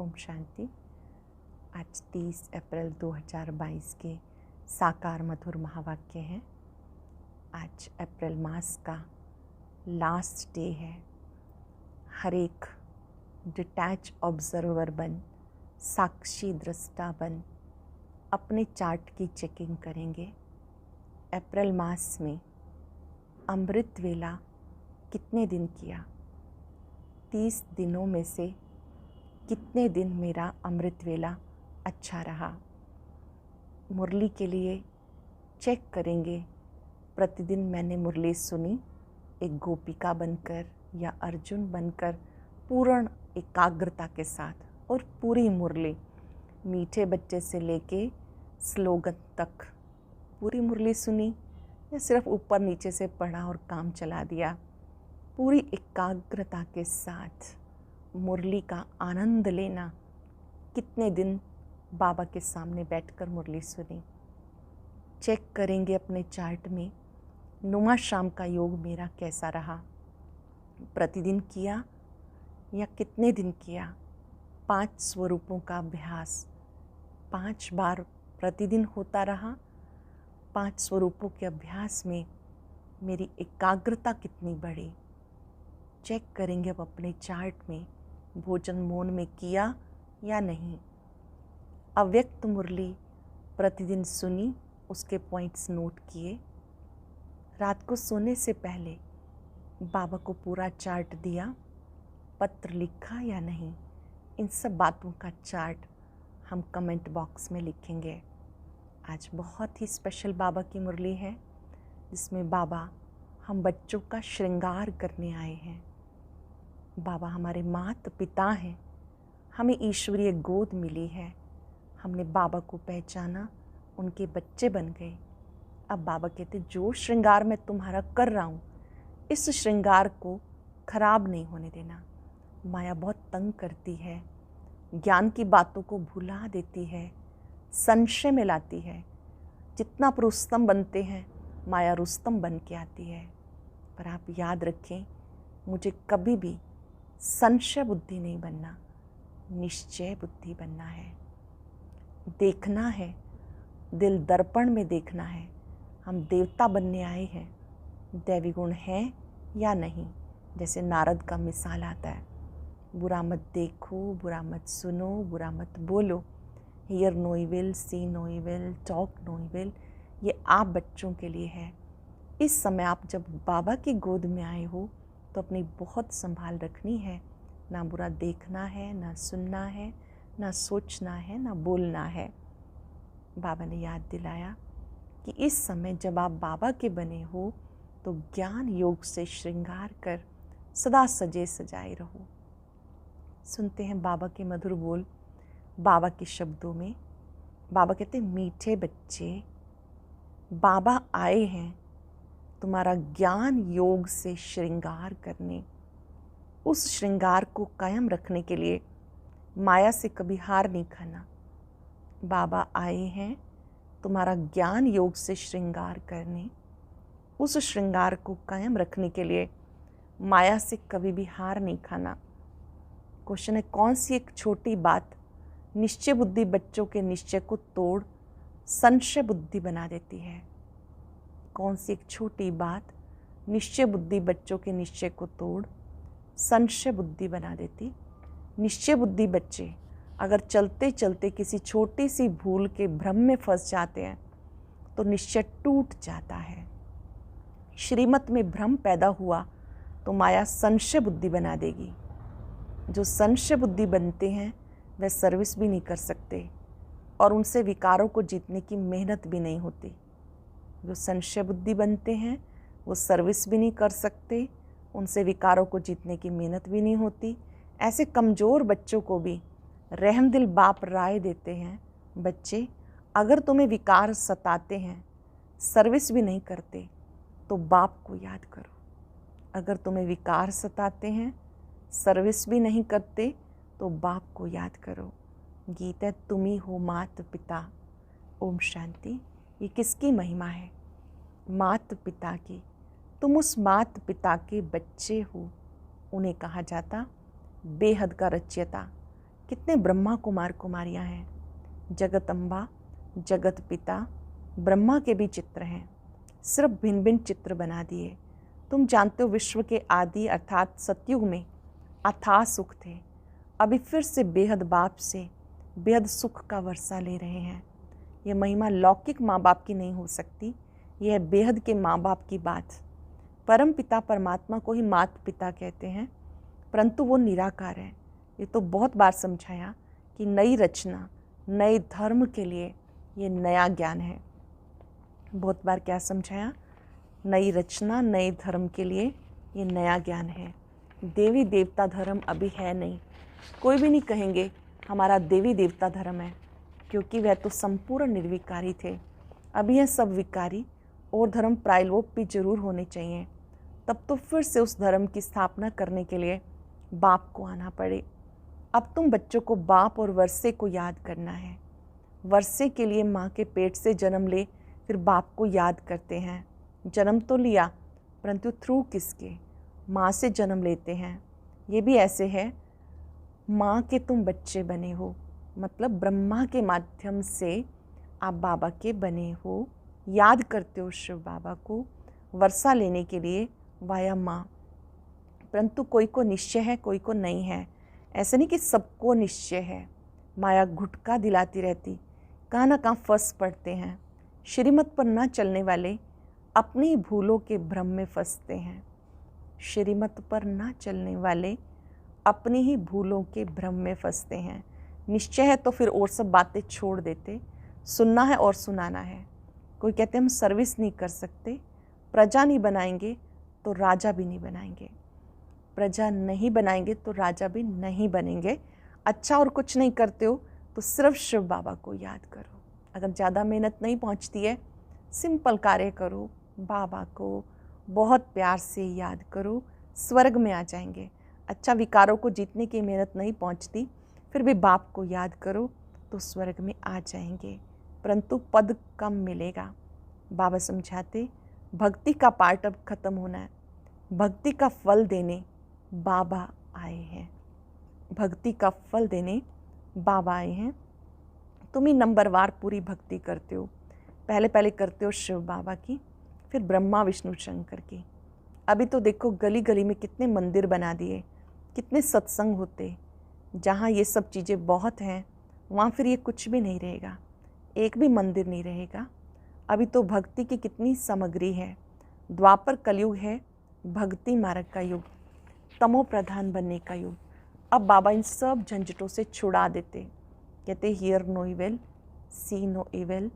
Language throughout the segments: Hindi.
ओम शांति। आज 30 अप्रैल 2022 के साकार मधुर महावाक्य हैं। आज अप्रैल मास का लास्ट डे है। हर एक डिटैच ऑब्जर्वर बन, साक्षी दृष्टा बन, अपने चार्ट की चेकिंग करेंगे। अप्रैल मास में अमृत वेला कितने दिन किया, 30 दिनों में से कितने दिन मेरा अमृत वेला अच्छा रहा। मुरली के लिए चेक करेंगे। प्रतिदिन मैंने मुरली सुनी एक गोपिका बनकर या अर्जुन बनकर, पूर्ण एकाग्रता के साथ, और पूरी मुरली मीठे बच्चे से लेके स्लोगन तक पूरी मुरली सुनी, या सिर्फ ऊपर नीचे से पढ़ा और काम चला दिया। पूरी एकाग्रता के साथ मुरली का आनंद लेना। कितने दिन बाबा के सामने बैठकर मुरली सुनी। चेक करेंगे अपने चार्ट में नुमा शाम का योग मेरा कैसा रहा। प्रतिदिन किया या कितने दिन किया। 5 स्वरूपों का अभ्यास 5 बार प्रतिदिन होता रहा। 5 स्वरूपों के अभ्यास में मेरी एकाग्रता कितनी बढ़ी। चेक करेंगे अब अपने चार्ट में भोजन मौन में किया या नहीं। अव्यक्त मुरली प्रतिदिन सुनी, उसके पॉइंट्स नोट किए। रात को सोने से पहले बाबा को पूरा चार्ट दिया, पत्र लिखा या नहीं। इन सब बातों का चार्ट हम कमेंट बॉक्स में लिखेंगे। आज बहुत ही स्पेशल बाबा की मुरली है, जिसमें बाबा हम बच्चों का श्रृंगार करने आए हैं। बाबा हमारे माता पिता हैं, हमें ईश्वरीय गोद मिली है। हमने बाबा को पहचाना, उनके बच्चे बन गए। अब बाबा कहते जो श्रृंगार मैं तुम्हारा कर रहा हूँ, इस श्रृंगार को खराब नहीं होने देना। माया बहुत तंग करती है, ज्ञान की बातों को भुला देती है, संशय में लाती है। जितना पर रुस्तम बनते हैं, माया रुस्तम बन के आती है। पर आप याद रखें, मुझे कभी भी संशय बुद्धि नहीं बनना, निश्चय बुद्धि बनना है। देखना है, दिल दर्पण में देखना है। हम देवता बनने आए हैं, दैवी गुण है या नहीं। जैसे नारद का मिसाल आता है, बुरा मत देखो, बुरा मत सुनो, बुरा मत बोलो। Hear no evil, see no evil, talk no evil. ये आप बच्चों के लिए है। इस समय आप जब बाबा की गोद में आए हो, तो अपनी बहुत संभाल रखनी है। ना बुरा देखना है, ना सुनना है, ना सोचना है, ना बोलना है। बाबा ने याद दिलाया कि इस समय जब आप बाबा के बने हो, तो ज्ञान योग से श्रृंगार कर सदा सजे सजाए रहो। सुनते हैं बाबा के मधुर बोल, बाबा के शब्दों में। बाबा कहते मीठे बच्चे, बाबा आए हैं तुम्हारा ज्ञान योग से श्रृंगार करने। उस श्रृंगार को कायम रखने के लिए माया से कभी हार नहीं खाना। बाबा आए हैं तुम्हारा ज्ञान योग से श्रृंगार करने। उस श्रृंगार को कायम रखने के लिए माया से कभी भी हार नहीं खाना। क्वेश्चन है, कौन सी एक छोटी बात निश्चय बुद्धि बच्चों के निश्चय को तोड़ संशय बुद्धि बना देती है। कौन सी एक छोटी बात निश्चय बुद्धि बच्चों के निश्चय को तोड़ संशय बुद्धि बना देती। निश्चय बुद्धि बच्चे अगर चलते चलते किसी छोटी सी भूल के भ्रम में फंस जाते हैं, तो निश्चय टूट जाता है। श्रीमत में भ्रम पैदा हुआ तो माया संशय बुद्धि बना देगी। जो संशय बुद्धि बनते हैं वह सर्विस भी नहीं कर सकते, और उनसे विकारों को जीतने की मेहनत भी नहीं होती। जो संशय बुद्धि बनते हैं वो सर्विस भी नहीं कर सकते, उनसे विकारों को जीतने की मेहनत भी नहीं होती। ऐसे कमज़ोर बच्चों को भी रहमदिल बाप राय देते हैं, बच्चे अगर तुम्हें विकार सताते हैं, सर्विस भी नहीं करते, तो बाप को याद करो। अगर तुम्हें विकार सताते हैं, सर्विस भी नहीं करते, तो बाप को याद करो। गीता तुम ही हो माता पिता। ओम शांति। ये किसकी महिमा है? माता पिता की। तुम उस माता पिता के बच्चे हो। उन्हें कहा जाता बेहद का रचयिता, कितने ब्रह्मा कुमार कुमारियाँ हैं। जगत अम्बा, जगत पिता, ब्रह्मा के भी चित्र हैं, सिर्फ भिन्न भिन्न चित्र बना दिए। तुम जानते हो विश्व के आदि अर्थात सतयुग में अथाह सुख थे, अभी फिर से बेहद बाप से बेहद सुख का वर्षा ले रहे हैं। यह महिमा लौकिक माँ बाप की नहीं हो सकती, यह बेहद के माँ बाप की बात। परम पिता परमात्मा को ही माता पिता कहते हैं, परंतु वो निराकार है। ये तो बहुत बार समझाया कि नई रचना, नए धर्म के लिए ये नया ज्ञान है। बहुत बार क्या समझाया? नई रचना, नए धर्म के लिए ये नया ज्ञान है। देवी देवता धर्म अभी है नहीं, कोई भी नहीं कहेंगे हमारा देवी देवता धर्म है, क्योंकि वह तो संपूर्ण निर्विकारी थे। अभी यह सब विकारी और धर्म प्रायलोप भी जरूर होने चाहिए, तब तो फिर से उस धर्म की स्थापना करने के लिए बाप को आना पड़े। अब तुम बच्चों को बाप और वर्षे को याद करना है। वर्षे के लिए माँ के पेट से जन्म ले, फिर बाप को याद करते हैं। जन्म तो लिया, परंतु थ्रू किसके? माँ से जन्म लेते हैं। ये भी ऐसे है, माँ के तुम बच्चे बने हो, मतलब ब्रह्मा के माध्यम से आप बाबा के बने हो। याद करते हो शिव बाबा को वर्षा लेने के लिए वाया माँ। परंतु कोई को निश्चय है, कोई को नहीं है। ऐसे नहीं कि सबको निश्चय है। माया घुटका दिलाती रहती, कहाँ ना कहाँ फंस पड़ते हैं। श्रीमत पर न चलने वाले अपनी भूलों के भ्रम में फंसते हैं। श्रीमत पर न चलने वाले अपनी ही भूलों के भ्रम में फंसते हैं। निश्चय है तो फिर और सब बातें छोड़ देते, सुनना है और सुनाना है। कोई कहते हम सर्विस नहीं कर सकते, प्रजा नहीं बनाएंगे तो राजा भी नहीं बनाएंगे। प्रजा नहीं बनाएंगे तो राजा भी नहीं बनेंगे। अच्छा और कुछ नहीं करते हो तो सिर्फ शिव बाबा को याद करो। अगर ज़्यादा मेहनत नहीं पहुंचती है, सिंपल कार्य करो, बाबा को बहुत प्यार से याद करो, स्वर्ग में आ जाएंगे। अच्छा, विकारों को जीतने की मेहनत नहीं पहुंचती, फिर भी बाप को याद करो तो स्वर्ग में आ जाएंगे, परंतु पद कम मिलेगा। बाबा समझाते भक्ति का पार्ट अब खत्म होना है। भक्ति का फल देने बाबा आए हैं। भक्ति का फल देने बाबा आए हैं। तुम ही नंबरवार पूरी भक्ति करते हो। पहले पहले करते हो शिव बाबा की, फिर ब्रह्मा विष्णु शंकर की। अभी तो देखो गली गली में कितने मंदिर बना दिए, कितने सत्संग होते। जहाँ ये सब चीज़ें बहुत हैं, वहाँ फिर ये कुछ भी नहीं रहेगा, एक भी मंदिर नहीं रहेगा। अभी तो भक्ति की कितनी सामग्री है। द्वापर कलयुग है, भक्ति मार्ग का युग, तमो प्रधान बनने का युग। अब बाबा इन सब झंझटों से छुड़ा देते। कहते hear no evil, see no evil,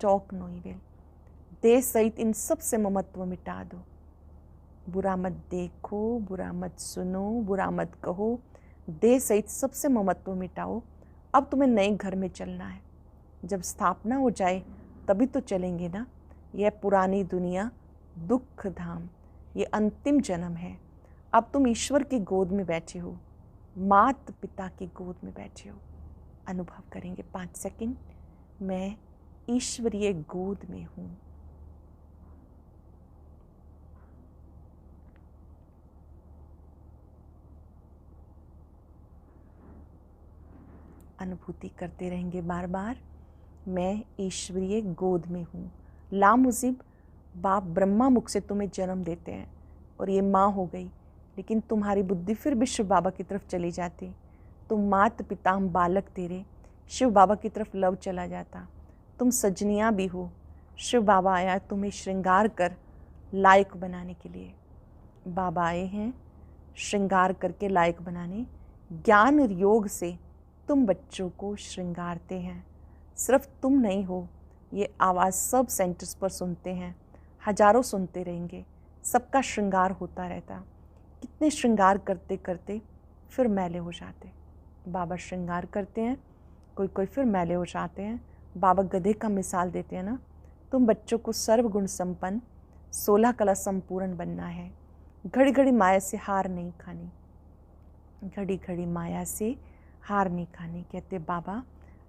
talk no evil. देह सहित इन सब से ममत्व मिटा दो। बुरा मत देखो, बुरा मत सुनो, बुरा मत कहो। देह सहित सबसे ममत्व मिटाओ। अब तुम्हें नए घर में चलना है। जब स्थापना हो जाए तभी तो चलेंगे ना। यह पुरानी दुनिया दुख धाम, ये अंतिम जन्म है। अब तुम ईश्वर की गोद में बैठे हो, मात पिता की गोद में बैठे हो। अनुभव करेंगे 5 सेकंड, मैं ईश्वरीय गोद में हूँ। अनुभूति करते रहेंगे बार बार, मैं ईश्वरीय गोद में हूँ। लामुज़िब बाप ब्रह्मा मुख से तुम्हें जन्म देते हैं और ये माँ हो गई, लेकिन तुम्हारी बुद्धि फिर भी शिव बाबा की तरफ चली जाती। तुम मात पिता हम बालक तेरे, शिव बाबा की तरफ लव चला जाता। तुम सजनियाँ भी हो, शिव बाबा आया तुम्हें श्रृंगार कर लायक बनाने के लिए। बाबा आए हैं श्रृंगार करके लायक बनाने। ज्ञान और योग से तुम बच्चों को श्रृंगारते हैं। सिर्फ तुम नहीं हो, ये आवाज़ सब सेंटर्स पर सुनते हैं, हजारों सुनते रहेंगे। सबका श्रृंगार होता रहता। कितने श्रृंगार करते करते फिर मैले हो जाते। बाबा श्रृंगार करते हैं, कोई कोई फिर मैले हो जाते हैं। बाबा गधे का मिसाल देते हैं ना। तुम बच्चों को सर्वगुण संपन्न 16 कला संपूर्ण बनना है। घड़ी घड़ी माया से हार नहीं खानी, घड़ी घड़ी माया से हार नहीं खानी। कहते बाबा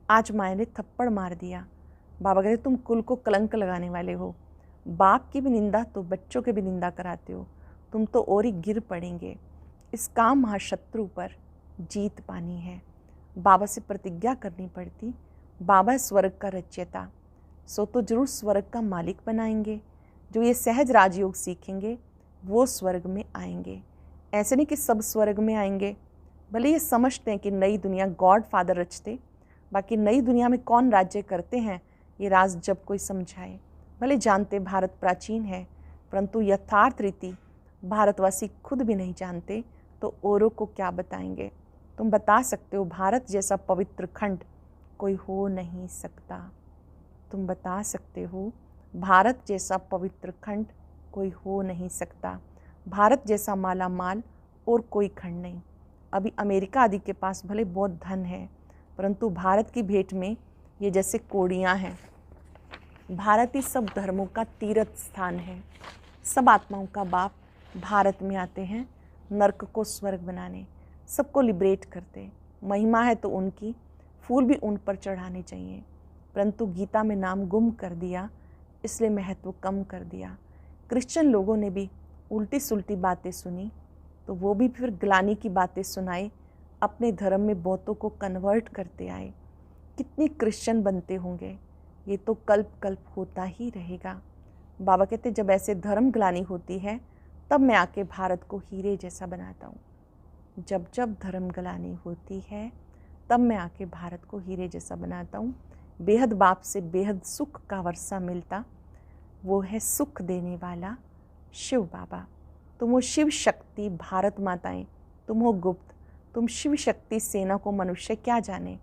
आज माया ने थप्पड़ मार दिया। बाबा कहते तुम कुल को कलंक लगाने वाले हो। बाप की भी निंदा तो बच्चों की भी निंदा कराते हो। तुम तो और ही गिर पड़ेंगे। इस काम महाशत्रु पर जीत पानी है। बाबा से प्रतिज्ञा करनी पड़ती, बाबा स्वर्ग का रचयिता, सो तो जरूर स्वर्ग का मालिक बनाएंगे। जो ये सहज राजयोग सीखेंगे वो स्वर्ग में आएंगे। ऐसे नहीं कि सब स्वर्ग में आएंगे, भले ये समझते हैं कि नई दुनिया गॉड फादर रचते, बाकी नई दुनिया में कौन राज्य करते हैं ये राज जब कोई समझाए। भले जानते भारत प्राचीन है, परंतु यथार्थ रीति भारतवासी खुद भी नहीं जानते तो औरों को क्या बताएंगे। तुम बता सकते हो भारत जैसा पवित्र खंड कोई हो नहीं सकता। तुम बता सकते हो भारत जैसा पवित्र खंड कोई हो नहीं सकता। भारत जैसा माला माल और कोई खंड नहीं। अभी अमेरिका आदि के पास भले बहुत धन है, परंतु भारत की भेंट में ये जैसे कोड़ियाँ हैं। भारत ही सब धर्मों का तीर्थ स्थान है। सब आत्माओं का बाप भारत में आते हैं नर्क को स्वर्ग बनाने, सबको लिबरेट करते। महिमा है तो उनकी, फूल भी उन पर चढ़ाने चाहिए, परंतु गीता में नाम गुम कर दिया, इसलिए महत्व कम कर दिया। क्रिश्चियन लोगों ने भी उल्टी सुल्टी बातें सुनी तो वो भी फिर ग्लानी की बातें सुनाए, अपने धर्म में बहुतों को कन्वर्ट करते आए। कितनी क्रिश्चियन बनते होंगे, ये तो कल्प कल्प होता ही रहेगा। बाबा कहते जब ऐसे धर्म ग्लानी होती है तब मैं आके भारत को हीरे जैसा बनाता हूँ। जब जब धर्म ग्लानी होती है तब मैं आके भारत को हीरे जैसा बनाता हूँ। बेहद बाप से बेहद सुख का वर्षा मिलता, वो है सुख देने वाला शिव बाबा। तुम हो शिव शक्ति भारत माताएं, तुम हो गुप्त, तुम शिव शक्ति सेना को मनुष्य क्या जाने।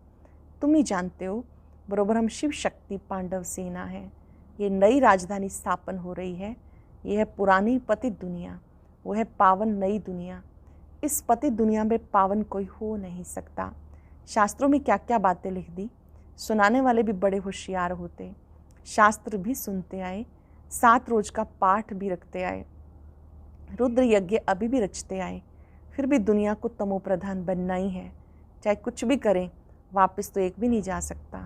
तुम ही जानते हो, बरोबर हम शिव शक्ति पांडव सेना है। ये नई राजधानी स्थापन हो रही है। ये है पुरानी पतित दुनिया, वो है पावन नई दुनिया। इस पतित दुनिया में पावन कोई हो नहीं सकता। शास्त्रों में क्या क्या बातें लिख दी, सुनाने वाले भी बड़े होशियार होते। शास्त्र भी सुनते आए, 7 रोज का पाठ भी रखते आए, रुद्र यज्ञ अभी भी रचते आए। फिर भी दुनिया को तमो प्रधान बनना ही है। चाहे कुछ भी करें वापस तो एक भी नहीं जा सकता।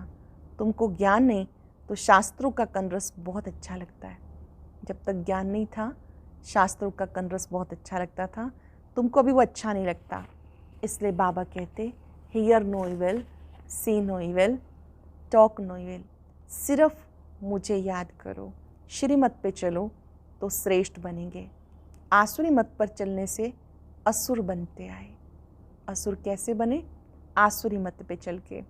तुमको ज्ञान नहीं तो शास्त्रों का कनरस बहुत अच्छा लगता है। जब तक ज्ञान नहीं था शास्त्रों का कनरस बहुत अच्छा लगता था, तुमको अभी वो अच्छा नहीं लगता। इसलिए बाबा कहते hear no evil, see no evil, talk no evil. सिर्फ मुझे याद करो, श्रीमत पे चलो तो श्रेष्ठ बनेंगे। आसुरी मत पर चलने से असुर बनते आए। असुर कैसे बने? आसुरी मत पे चल के।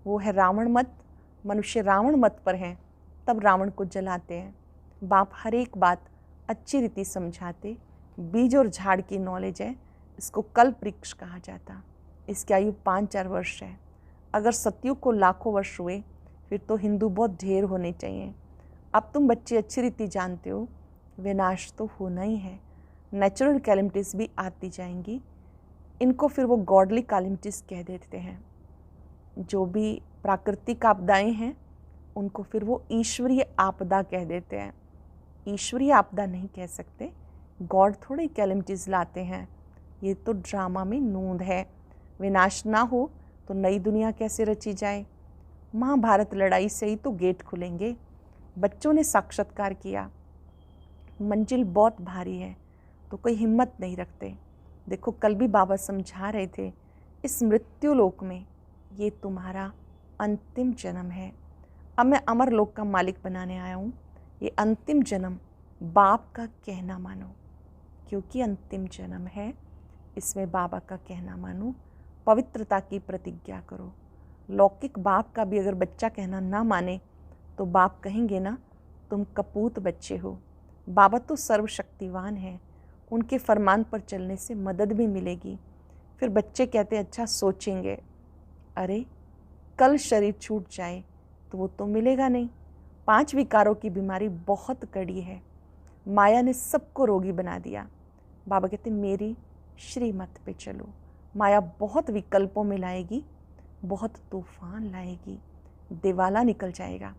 वो है रावण मत। मनुष्य रावण मत पर हैं तब रावण को जलाते हैं। बाप हर एक बात अच्छी रीति समझाते। बीज और झाड़ की नॉलेज है, इसको कल्प वृक्ष कहा जाता। इसकी आयु 5-4 वर्ष है। अगर सतयुग को लाखों वर्ष हुए फिर तो हिंदू बहुत ढेर होने चाहिए। अब तुम बच्चे अच्छी रीति जानते हो विनाश तो होना ही है। नेचुरल कैलेमिटीज़ भी आती जाएंगी, इनको फिर वो गॉडली कैलेमिटीज़ कह देते हैं। जो भी प्राकृतिक आपदाएं हैं उनको फिर वो ईश्वरीय आपदा कह देते हैं। ईश्वरीय आपदा नहीं कह सकते, गॉड थोड़े कैलेमिटीज़ लाते हैं। ये तो ड्रामा में नूंद है। विनाश ना हो तो नई दुनिया कैसे रची जाए? महाभारत लड़ाई से ही तो गेट खुलेंगे। बच्चों ने साक्षात्कार किया, मंजिल बहुत भारी है तो कोई हिम्मत नहीं रखते। देखो कल भी बाबा समझा रहे थे, इस मृत्यु लोक में ये तुम्हारा अंतिम जन्म है। अब मैं अमर लोक का मालिक बनाने आया हूँ। ये अंतिम जन्म बाप का कहना मानो, क्योंकि अंतिम जन्म है, इसमें बाबा का कहना मानो। पवित्रता की प्रतिज्ञा करो। लौकिक बाप का भी अगर बच्चा कहना ना माने तो बाप कहेंगे ना तुम कपूत बच्चे हो। बाबा तो सर्वशक्तिवान है, उनके फरमान पर चलने से मदद भी मिलेगी। फिर बच्चे कहते अच्छा सोचेंगे, अरे कल शरीर छूट जाए तो वो तो मिलेगा नहीं। 5 विकारों की बीमारी बहुत कड़ी है, माया ने सबको रोगी बना दिया। बाबा कहते मेरी श्रीमत पे चलो। माया बहुत विकल्पों में लाएगी, बहुत तूफान लाएगी, दिवाला निकल जाएगा।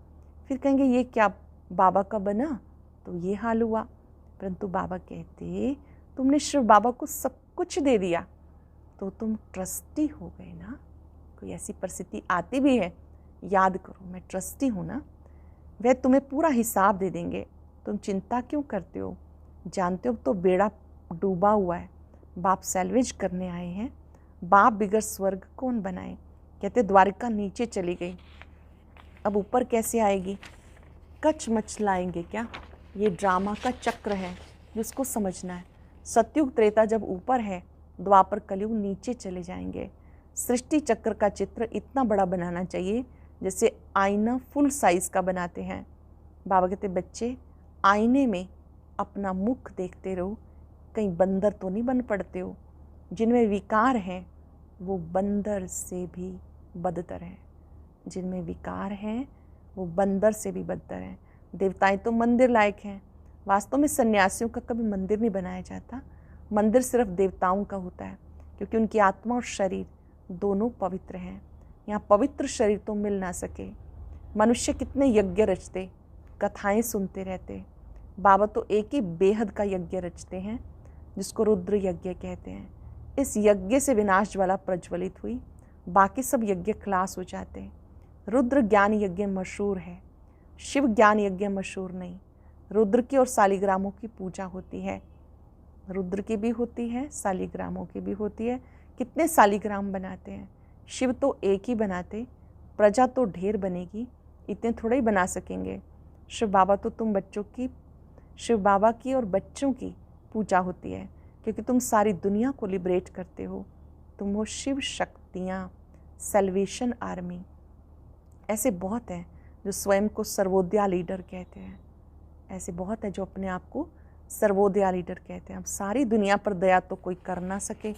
फिर कहेंगे ये क्या बाबा का बना, तो ये हाल हुआ। परंतु बाबा कहते तुमने शिव बाबा को सब कुछ दे दिया तो तुम ट्रस्टी हो गए ना। कोई ऐसी परिस्थिति आती भी है, याद करो मैं ट्रस्टी हूँ ना, वह तुम्हें पूरा हिसाब दे देंगे। तुम चिंता क्यों करते हो? जानते हो तो बेड़ा डूबा हुआ है, बाप सैल्वेज करने आए हैं। बाप बिगर स्वर्ग कौन बनाए? कहते द्वारिका नीचे चली गई, अब ऊपर कैसे आएगी? कच मच लाएंगे क्या? ये ड्रामा का चक्र है जिसको समझना है। सतयुग त्रेता जब ऊपर है, द्वापर कलयुग नीचे चले जाएंगे। सृष्टि चक्र का चित्र इतना बड़ा बनाना चाहिए जैसे आईना फुल साइज का बनाते हैं। बाबा कहते बच्चे आईने में अपना मुख देखते रहो, कहीं बंदर तो नहीं बन पड़ते हो। जिनमें विकार हैं वो बंदर से भी बदतर हैं। जिनमें विकार हैं वो बंदर से भी बदतर हैं। देवताएं तो मंदिर लायक हैं, वास्तव में सन्यासियों का कभी मंदिर नहीं बनाया जाता। मंदिर सिर्फ देवताओं का होता है क्योंकि उनकी आत्मा और शरीर दोनों पवित्र हैं। यहाँ पवित्र शरीर तो मिल ना सके। मनुष्य कितने यज्ञ रचते, कथाएं सुनते रहते। बाबा तो एक ही बेहद का यज्ञ रचते हैं जिसको रुद्र यज्ञ कहते हैं। इस यज्ञ से विनाश ज्वाला प्रज्वलित हुई, बाकी सब यज्ञ खलास हो जाते हैं। रुद्र ज्ञान यज्ञ मशहूर है, शिव ज्ञान यज्ञ मशहूर नहीं। रुद्र की और शालिग्रामों की पूजा होती है, रुद्र की भी होती है, शालिग्रामों की भी होती है। कितने शालिग्राम बनाते हैं? शिव तो एक ही बनाते, प्रजा तो ढेर बनेगी, इतने थोड़े ही बना सकेंगे। शिव बाबा तो तुम बच्चों की, शिव बाबा की और बच्चों की पूजा होती है क्योंकि तुम सारी दुनिया को लिबरेट करते हो। तुम हो शिव शक्तियाँ, सेल्वेशन आर्मी। ऐसे बहुत हैं जो स्वयं को सर्वोदया लीडर कहते हैं। ऐसे बहुत है जो अपने आप को सर्वोदया लीडर कहते हैं। अब सारी दुनिया पर दया तो कोई कर ना सके,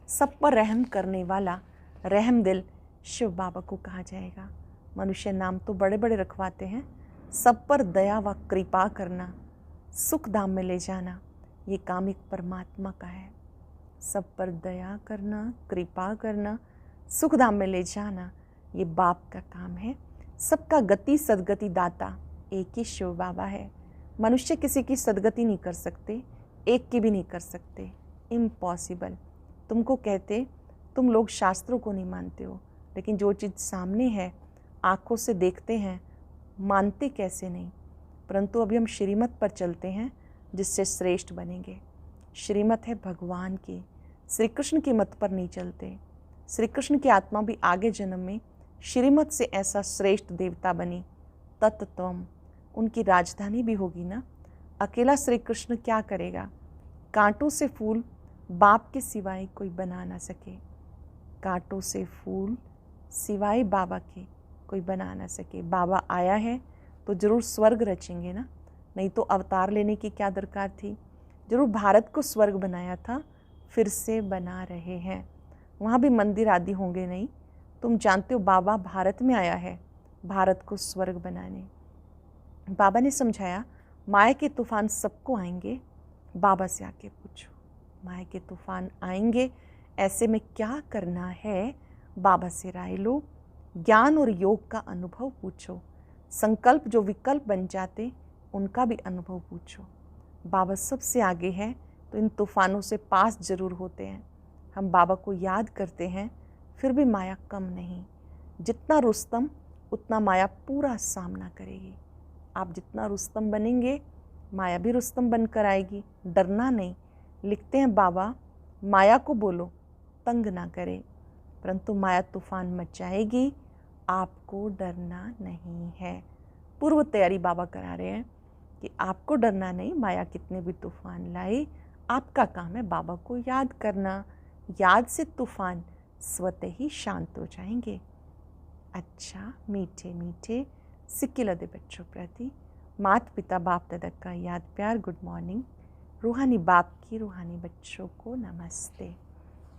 सब पर रहम करने वाला रहम दिल शिव बाबा को कहा जाएगा। मनुष्य नाम तो बड़े बड़े रखवाते हैं, सब पर दया व कृपा करना, सुख धाम में ले जाना, ये काम एक परमात्मा का है। सब पर दया करना, कृपा करना, सुख धाम में ले जाना, ये बाप का काम है। सबका गति सदगति दाता एक ही शिव बाबा है। मनुष्य किसी की सदगति नहीं कर सकते, एक की भी नहीं कर सकते, इम्पॉसिबल। तुमको कहते तुम लोग शास्त्रों को नहीं मानते हो, लेकिन जो चीज़ सामने है, आँखों से देखते हैं, मानते कैसे नहीं। परंतु अभी हम श्रीमत पर चलते हैं जिससे श्रेष्ठ बनेंगे। श्रीमत है भगवान की, श्री कृष्ण की मत पर नहीं चलते। श्री कृष्ण की आत्मा भी आगे जन्म में श्रीमत से ऐसा श्रेष्ठ देवता बनी, तत्त्वम, उनकी राजधानी भी होगी ना। अकेला श्री कृष्ण क्या करेगा? कांटों से फूल बाप के सिवाय कोई बना ना सके। कांटों से फूल सिवाय बाबा के कोई बना ना सके। बाबा आया है तो जरूर स्वर्ग रचेंगे ना, नहीं तो अवतार लेने की क्या दरकार थी। जरूर भारत को स्वर्ग बनाया था, फिर से बना रहे हैं। वहाँ भी मंदिर आदि होंगे नहीं। तुम जानते हो बाबा भारत में आया है भारत को स्वर्ग बनाने। बाबा ने समझाया माया के तूफान सबको आएंगे। बाबा से आके पूछो, माया के तूफान आएंगे, ऐसे में क्या करना है? बाबा से राय लो, ज्ञान और योग का अनुभव पूछो। संकल्प जो विकल्प बन जाते उनका भी अनुभव पूछो। बाबा सबसे आगे है तो इन तूफानों से पास जरूर होते हैं। हम बाबा को याद करते हैं, फिर भी माया कम नहीं। जितना रुस्तम उतना माया पूरा सामना करेगी। आप जितना रुस्तम बनेंगे, माया भी रुस्तम बनकर आएगी। डरना नहीं। लिखते हैं बाबा, माया को बोलो तंग ना करे, परंतु माया तूफान मचाएगी, आपको डरना नहीं है। पूर्व तैयारी बाबा करा रहे हैं कि आपको डरना नहीं, माया कितने भी तूफान लाए, आपका काम है बाबा को याद करना। याद से तूफान स्वतः ही शांत हो जाएंगे। अच्छा, मीठे मीठे सिक्किलदे बच्चों प्रति माता पिता बाप दादा का याद प्यार गुड मॉर्निंग। रूहानी बाप की रूहानी बच्चों को नमस्ते।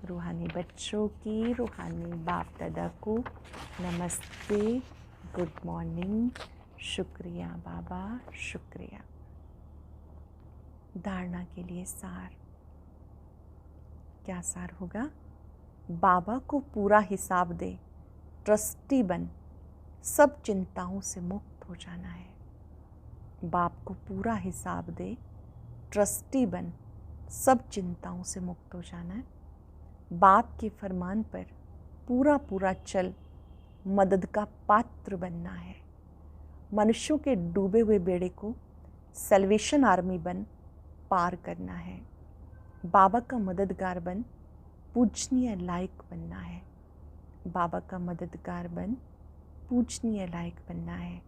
रूहानी बच्चों की रूहानी बाप दादा को नमस्ते, गुड मॉर्निंग, शुक्रिया बाबा, शुक्रिया। धारणा के लिए सार, क्या सार होगा? बाबा को पूरा हिसाब दे, ट्रस्टी बन, सब चिंताओं से मुक्त हो जाना है। बाप को पूरा हिसाब दे, ट्रस्टी बन, सब चिंताओं से मुक्त हो जाना है। बाप के फरमान पर पूरा पूरा चल, मदद का पात्र बनना है। मनुष्यों के डूबे हुए बेड़े को सेल्वेशन आर्मी बन पार करना है। बाबा का मददगार बन पूजनीय लायक बनना है। बाबा का मददगार बन पूजनीय लायक बनना है।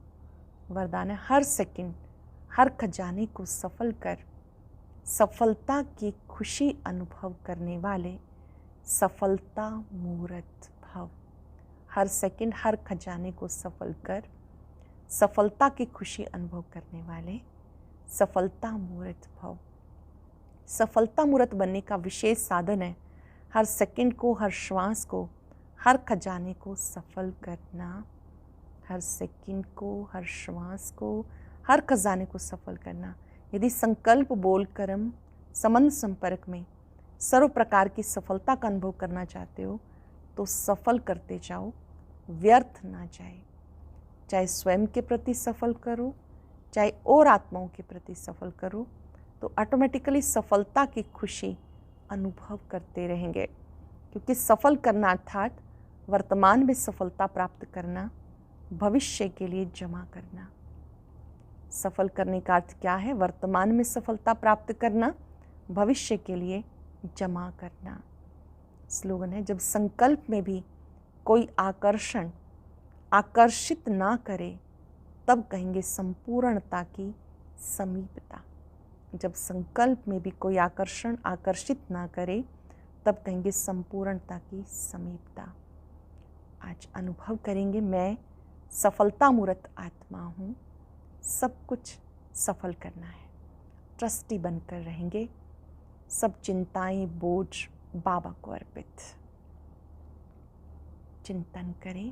वरदान है हर सेकंड हर खजाने को सफल कर सफलता की खुशी अनुभव करने वाले सफलता मूर्त भव। हर सेकंड हर खजाने को सफल कर सफलता की खुशी अनुभव करने वाले सफलता मूर्त भव। सफलता मूर्त बनने का विशेष साधन है हर सेकंड को, हर श्वास को, हर खजाने को सफल करना। हर सेकंड को, हर श्वास को, हर खजाने को सफल करना। यदि संकल्प बोलकर हम संबंध संपर्क में सर्व प्रकार की सफलता का अनुभव करना चाहते हो तो सफल करते जाओ, व्यर्थ ना जाए। चाहे स्वयं के प्रति सफल करो, चाहे और आत्माओं के प्रति सफल करो, तो ऑटोमेटिकली सफलता की खुशी अनुभव करते रहेंगे। क्योंकि सफल करना अर्थात वर्तमान में सफलता प्राप्त करना, भविष्य के लिए जमा करना। सफल करने का अर्थ क्या है? वर्तमान में सफलता प्राप्त करना, भविष्य के लिए जमा करना। स्लोगन है, जब संकल्प में भी कोई आकर्षित ना करे तब कहेंगे संपूर्णता की समीपता। जब संकल्प में भी कोई आकर्षित ना करे तब कहेंगे संपूर्णता की समीपता। आज अनुभव करेंगे मैं सफलता मूर्त आत्मा हूँ, सब कुछ सफल करना है। ट्रस्टी बनकर रहेंगे, सब चिंताएं बोझ बाबा को अर्पित। चिंतन करें,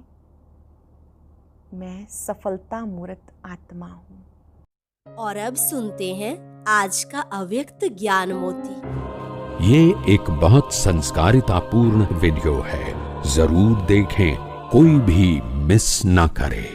मैं सफलता मूर्त आत्मा हूँ। और अब सुनते हैं आज का अव्यक्त ज्ञान मोती। ये एक बहुत संस्कारितापूर्ण वीडियो है, जरूर देखें, कोई भी मिस ना करे।